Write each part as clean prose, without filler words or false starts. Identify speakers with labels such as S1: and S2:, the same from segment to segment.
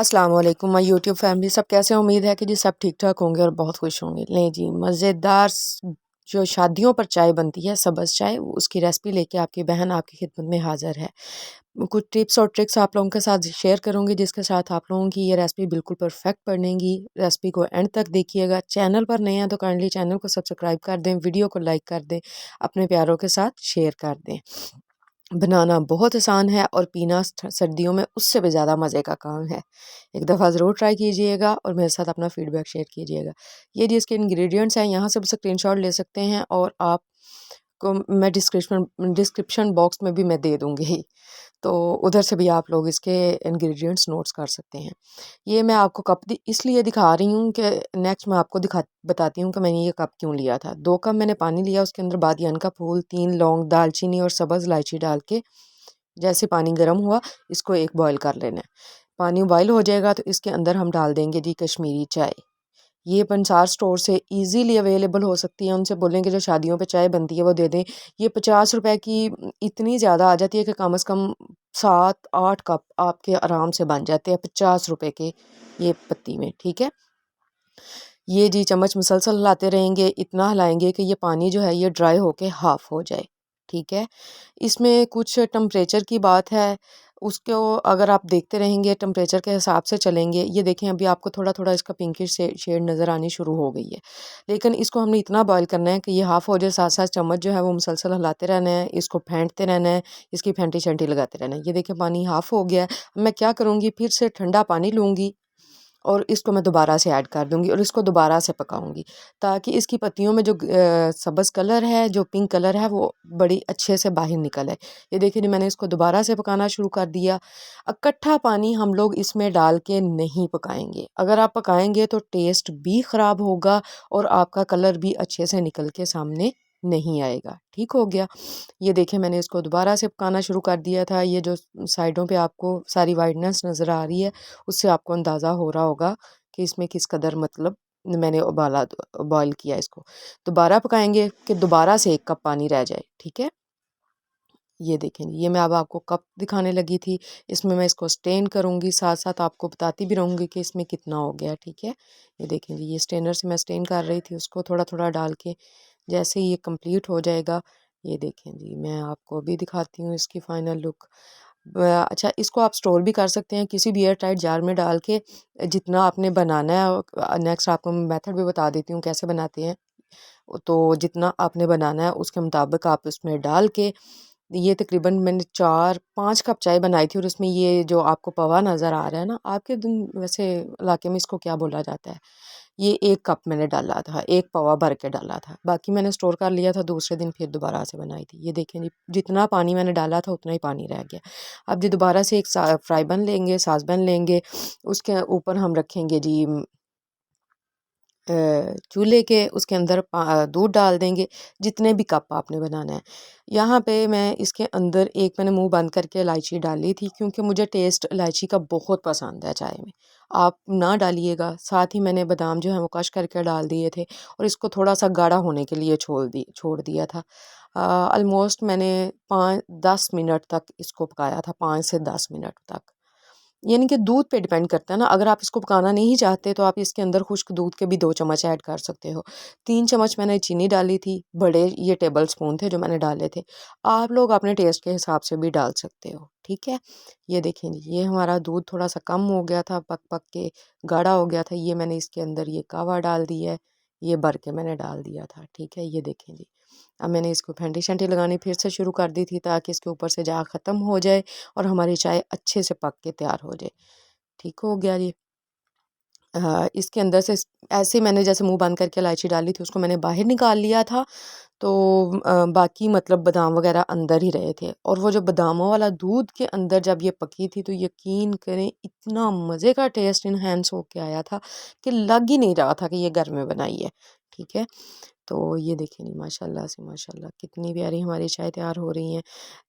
S1: अस्सलाम वालेकुम my YouTube family, सब कैसे हैं? उम्मीद है कि जी सब ठीक ठाक होंगे और बहुत खुश होंगे। लें जी, मज़ेदार जो शादियों पर चाय बनती है, सब्ज़ चाय, उसकी रेसिपी लेके आपकी बहन आपकी खिदमत में हाज़िर है। कुछ टिप्स और ट्रिक्स आप लोगों के साथ शेयर करूँगी, जिसके साथ आप लोगों की ये रेसिपी बिल्कुल परफेक्ट बनेगी। रेसिपी को एंड तक देखिएगा। चैनल पर नए हैं तो काइंडली चैनल को सब्सक्राइब कर दें, वीडियो को लाइक कर दें, अपने प्यारों के साथ शेयर कर दें। बनाना बहुत आसान है और पीना सर्दियों में उससे भी ज़्यादा मज़े का काम है। एक दफ़ा ज़रूर ट्राई कीजिएगा और मेरे साथ अपना फीडबैक शेयर कीजिएगा। ये जी इसके इंग्रेडिएंट्स हैं, यहाँ से स्क्रीनशॉट ले सकते हैं और आपको मैं डिस्क्रिप्शन बॉक्स में भी मैं दे दूँगी। तो उधर से भी आप लोग इसके इंग्रेडिएंट्स नोट्स कर सकते हैं। ये मैं आपको कप इसलिए दिखा रही हूँ कि नेक्स्ट मैं आपको बताती हूँ कि मैंने ये कप क्यों लिया था। 2 कप मैंने पानी लिया, उसके अंदर बादियान का फूल, 3 लौंग, दालचीनी और सब्ज़ इलायची डाल के जैसे पानी गर्म हुआ इसको एक बॉयल कर लेना है। पानी बॉयल हो जाएगा तो इसके अंदर हम डाल देंगे जी कश्मीरी चाय। ये पंसार स्टोर से इजीली अवेलेबल हो सकती है। उनसे बोलेंगे जो शादियों पे चाय बनती है वो दे दें। ये 50 रुपए की इतनी ज़्यादा आ जाती है कि कम से कम 7-8 कप आपके आराम से बन जाते हैं 50 रुपए के ये पत्ती में, ठीक है। ये जी चम्मच मुसलसल हिलाते रहेंगे, इतना हिलाएंगे कि ये पानी जो है ये ड्राई होके हाफ हो जाए, ठीक है। इसमें कुछ टेम्परेचर की बात है, उसको अगर आप देखते रहेंगे टेम्परेचर के हिसाब से चलेंगे। ये देखें अभी आपको थोड़ा थोड़ा इसका पिंकिश से शेड नज़र आनी शुरू हो गई है, लेकिन इसको हमने इतना बॉयल करना है कि ये हाफ हो जाए। साथ साथ चम्मच जो है वो मुसलसल हिलाते रहना है, इसको फेंटते रहना है, इसकी फेंटी शंटी लगाते रहना है। ये देखें पानी हाफ हो गया है। मैं क्या करूँगी, फिर से ठंडा पानी लूँगी और इसको मैं दोबारा से ऐड कर दूँगी और इसको दोबारा से पकाऊँगी, ताकि इसकी पत्तियों में जो सब्ज़ कलर है, जो पिंक कलर है, वो बड़ी अच्छे से बाहर निकल आए। ये देखिए मैंने इसको दोबारा से पकाना शुरू कर दिया। इकट्ठा पानी हम लोग इसमें डाल के नहीं पकाएँगे। अगर आप पकाएँगे तो टेस्ट भी ख़राब होगा और आपका कलर भी अच्छे से निकल के सामने नहीं आएगा। ठीक हो गया। ये देखें मैंने इसको दोबारा से पकाना शुरू कर दिया था। ये जो साइडों पे आपको सारी वाइटनेस नज़र आ रही है, उससे आपको अंदाज़ा हो रहा होगा कि इसमें किस कदर मतलब मैंने बॉयल किया इसको। दोबारा पकाएँगे कि दोबारा से 1 कप पानी रह जाए, ठीक है। ये देखें ये मैं अब आपको कप दिखाने लगी थी। इसमें मैं इसको स्टेन करूँगी, साथ-साथ आपको बताती भी रहूँगी कि इसमें कितना हो गया, ठीक है। ये देखें जी, ये स्टेनर से मैं स्टेन कर रही थी उसको थोड़ा-थोड़ा डाल के। जैसे ही ये कंप्लीट हो जाएगा, ये देखें जी, मैं आपको अभी दिखाती हूँ इसकी फाइनल लुक। अच्छा, इसको आप स्टोर भी कर सकते हैं किसी भी एयर टाइट जार में डाल के, जितना आपने बनाना है। नेक्स्ट आपको मेथड भी बता देती हूँ कैसे बनाते हैं। तो जितना आपने बनाना है उसके मुताबिक आप उसमें डाल के, ये तकरीबन मैंने 4-5 कप चाय बनाई थी और उसमें ये जो आपको पवा नज़र आ रहा है ना, आपके वैसे इलाके में इसको क्या बोला जाता है, ये 1 कप मैंने डाला था, 1 पवा भर के डाला था। बाकी मैंने स्टोर कर लिया था, दूसरे दिन फिर दोबारा से बनाई थी। ये देखें जी, जितना पानी मैंने डाला था उतना ही पानी रह गया। अब जी दोबारा से एक फ्राई पैन लेंगे, सास पैन लेंगे, उसके ऊपर हम रखेंगे जी चूल्हे के, उसके अंदर दूध डाल देंगे, जितने भी कप आपने बनाना है। यहाँ पे मैं इसके अंदर एक मैंने मुंह बंद करके इलायची डाली थी, क्योंकि मुझे टेस्ट इलायची का बहुत पसंद है चाय में। आप ना डालिएगा। साथ ही मैंने बादाम जो है वो कश करके डाल दिए थे और इसको थोड़ा सा गाढ़ा होने के लिए छोड़ दिया था। ऑलमोस्ट मैंने 5-10 मिनट तक इसको पकाया था, 5 से 10 मिनट तक। यानी कि दूध पे डिपेंड करता है ना, अगर आप इसको पकाना नहीं चाहते तो आप इसके अंदर खुश्क दूध के भी 2 चम्मच ऐड कर सकते हो। 3 चम्मच मैंने चीनी डाली थी, बड़े ये टेबल स्पून थे जो मैंने डाले थे। आप लोग अपने टेस्ट के हिसाब से भी डाल सकते हो, ठीक है। ये देखें जी, ये हमारा दूध थोड़ा सा कम हो गया था, पक-पक के गाढ़ा हो गया था। ये मैंने इसके अंदर ये कहवा डाल दिया है, ये भर के मैंने डाल दिया था, ठीक है। ये देखें जी, अब मैंने इसको फेंटी-शेंटी लगानी फिर से शुरू कर दी थी, ताकि इसके ऊपर से जाग ख़त्म हो जाए और हमारी चाय अच्छे से पक के तैयार हो जाए। ठीक हो गया जी। इसके अंदर से ऐसे ही मैंने जैसे मुँह बंद करके इलायची डाली थी, उसको मैंने बाहर निकाल लिया था। तो बाकी मतलब बादाम वग़ैरह अंदर ही रहे थे, और वो जो बादामों वाला दूध के अंदर जब ये पकी थी तो यकीन करें इतना मज़े का टेस्ट इन्हांस होके आया था कि लग ही नहीं रहा था कि ये घर में बनाई है। ठीक है? तो ये देखिए नहीं, माशाल्लाह से माशाल्लाह कितनी प्यारी हमारी चाय तैयार हो रही हैं।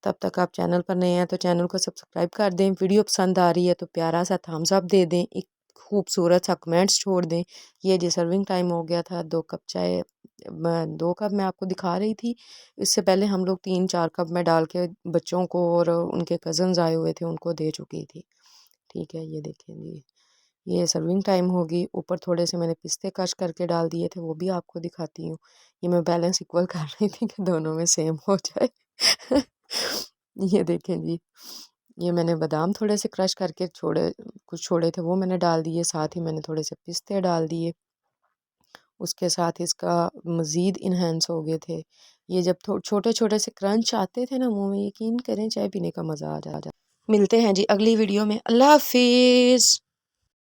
S1: तब तक आप चैनल पर नए हैं तो चैनल को सब्सक्राइब कर दें। वीडियो पसंद आ रही है तो प्यारा सा थम्स अप दे दें, एक खूबसूरत सा कमेंट्स छोड़ दें। ये जी सर्विंग टाइम हो गया था, 2 कप चाय 2 कप मैं आपको दिखा रही थी। इससे पहले हम लोग 3-4 कप में डाल के बच्चों को और उनके कज़न्स आए हुए थे उनको दे चुकी थी। ठीक है, ये देखें जी, ये सर्विंग टाइम होगी। ऊपर थोड़े से मैंने पिस्ते कश करके डाल दिए थे, वो भी आपको दिखाती हूँ। ये मैं बैलेंस इक्वल कर रही थी कि दोनों में सेम हो जाए। ये देखें जी, ये मैंने बादाम थोड़े से क्रश करके कुछ छोड़े थे, वो मैंने डाल दिए। साथ ही मैंने थोड़े से पिस्ते डाल दिए, उसके साथ इसका मज़ीद इन्हेंस हो गए थे। ये जब छोटे छोटे से क्रंच आते थे ना मुंह में, यकीन करें चाय पीने का मज़ा आ जाता। मिलते हैं जी अगली वीडियो में। अल्लाह हाफिज़।